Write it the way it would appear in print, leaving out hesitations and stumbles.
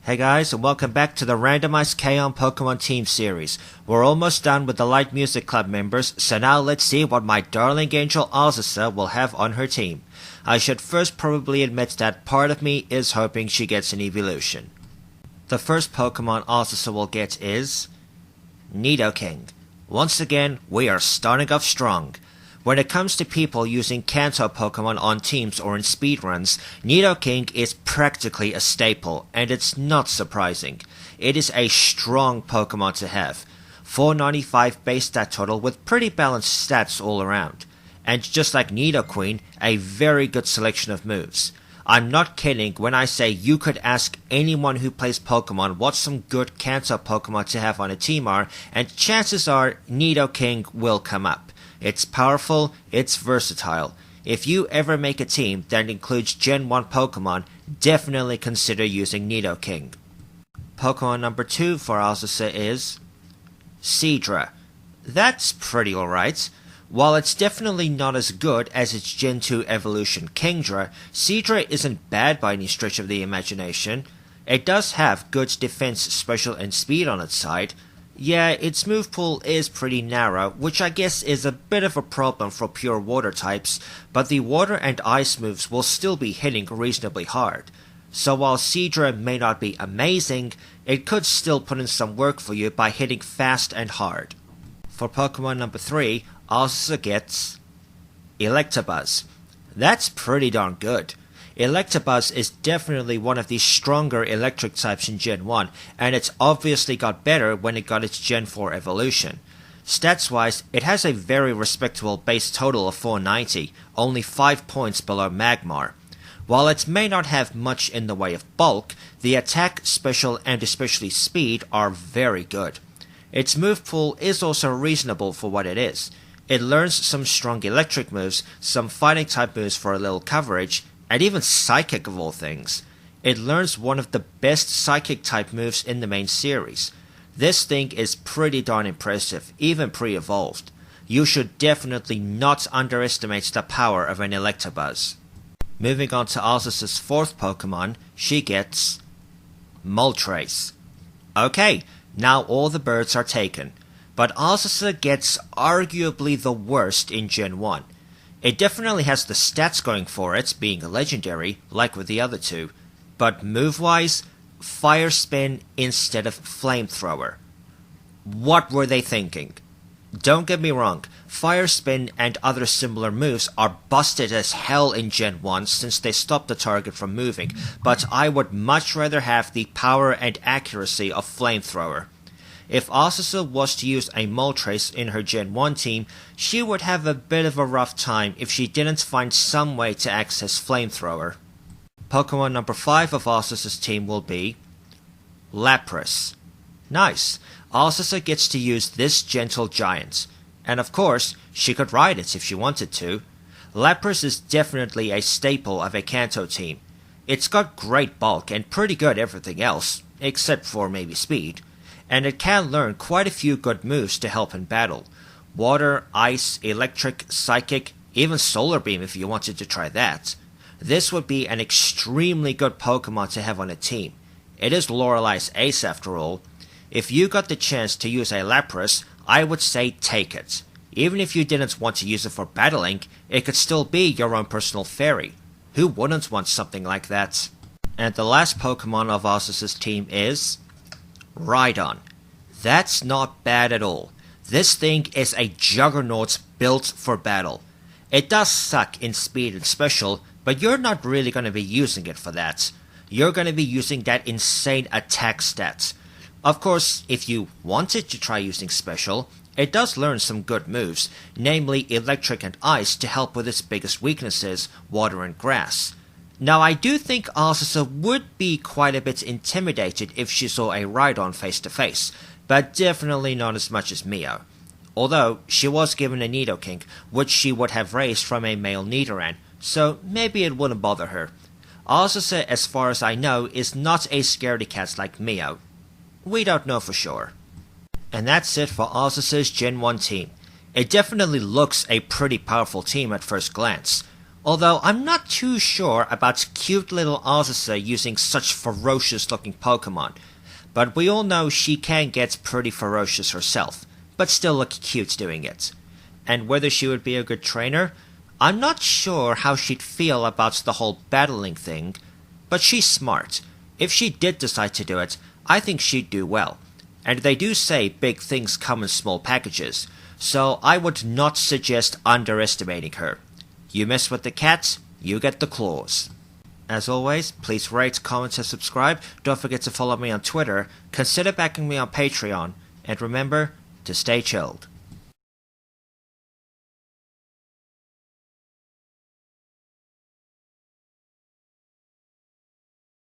Hey guys, and welcome back to the randomized K-On! Pokemon Team series. We're almost done with the Light Music Club members, so now let's see what my darling angel Azusa will have on her team. I should first probably admit that part of me is hoping she gets an evolution. The first Pokemon Azusa will get is Nidoking. Once again, we are starting off strong. When it comes to people using Kanto Pokemon on teams or in speedruns, Nidoking is practically a staple, and it's not surprising. It is a strong Pokemon to have. 495 base stat total with pretty balanced stats all around. And just like Nidoqueen, a very good selection of moves. I'm not kidding when I say you could ask anyone who plays Pokemon what some good Kanto Pokemon to have on a team are, and chances are Nidoking will come up. It's powerful, it's versatile. If you ever make a team that includes Gen 1 Pokemon, definitely consider using Nidoking. Pokemon number 2 for Azusa is Sidra. That's pretty alright. While it's definitely not as good as its Gen 2 evolution Kingdra, Sidra isn't bad by any stretch of the imagination. It does have good defense, special, and speed on its side. Yeah, its move pool is pretty narrow, which I guess is a bit of a problem for pure water types, but the water and ice moves will still be hitting reasonably hard. So while Sidra may not be amazing, it could still put in some work for you by hitting fast and hard. For Pokemon number 3, Azusa gets Electabuzz. That's pretty darn good. Electabuzz is definitely one of the stronger electric types in Gen 1, and it's obviously got better when it got its Gen 4 evolution. Stats-wise, it has a very respectable base total of 490, only 5 points below Magmar. While it may not have much in the way of bulk, the attack, special, and especially speed are very good. Its move pool is also reasonable for what it is. It learns some strong electric moves, some fighting type moves for a little coverage, and even Psychic of all things. It learns one of the best Psychic type moves in the main series. This thing is pretty darn impressive, even pre-evolved. You should definitely not underestimate the power of an Electabuzz. Moving on to Azusa's 4th Pokemon, she gets Moltres. Okay, now all the birds are taken, but Azusa gets arguably the worst in Gen 1. It definitely has the stats going for it, being a legendary, like with the other two, but move-wise, Fire Spin instead of Flamethrower. What were they thinking? Don't get me wrong, Fire Spin and other similar moves are busted as hell in Gen 1 since they stopped the target from moving, but I would much rather have the power and accuracy of Flamethrower. If Azusa was to use a Moltres in her Gen 1 team, she would have a bit of a rough time if she didn't find some way to access Flamethrower. Pokemon number 5 of Azusa's team will be Lapras. Nice, Azusa gets to use this gentle giant. And of course, she could ride it if she wanted to. Lapras is definitely a staple of a Kanto team. It's got great bulk and pretty good everything else, except for maybe speed. And it can learn quite a few good moves to help in battle. Water, ice, electric, psychic, even solar beam if you wanted to try that. This would be an extremely good Pokemon to have on a team. It is Lorelei's ace after all. If you got the chance to use a Lapras, I would say take it. Even if you didn't want to use it for battling, it could still be your own personal fairy. Who wouldn't want something like that? And the last Pokemon of Azusa's team is Ridon. That's not bad at all. This thing is a juggernaut built for battle. It does suck in speed and special, but you're not really going to be using it for that. You're going to be using that insane attack stat. Of course, if you wanted to try using special, it does learn some good moves, namely electric and ice to help with its biggest weaknesses, water and grass. Now I do think Azusa would be quite a bit intimidated if she saw a Ridon face to face, but definitely not as much as Mio. Although, she was given a Nidoking, which she would have raised from a male Nidoran, so maybe it wouldn't bother her. Azusa, as far as I know, is not a scaredy cat like Mio. We don't know for sure. And that's it for Azusa's Gen 1 team. It definitely looks a pretty powerful team at first glance. Although I'm not too sure about cute little Azusa using such ferocious looking Pokemon, but we all know she can get pretty ferocious herself, but still look cute doing it. And whether she would be a good trainer, I'm not sure how she'd feel about the whole battling thing, but she's smart. If she did decide to do it, I think she'd do well. And they do say big things come in small packages, so I would not suggest underestimating her. You mess with the cats, you get the claws. As always, please rate, comment, and subscribe. Don't forget to follow me on Twitter, consider backing me on Patreon, and remember to stay chilled.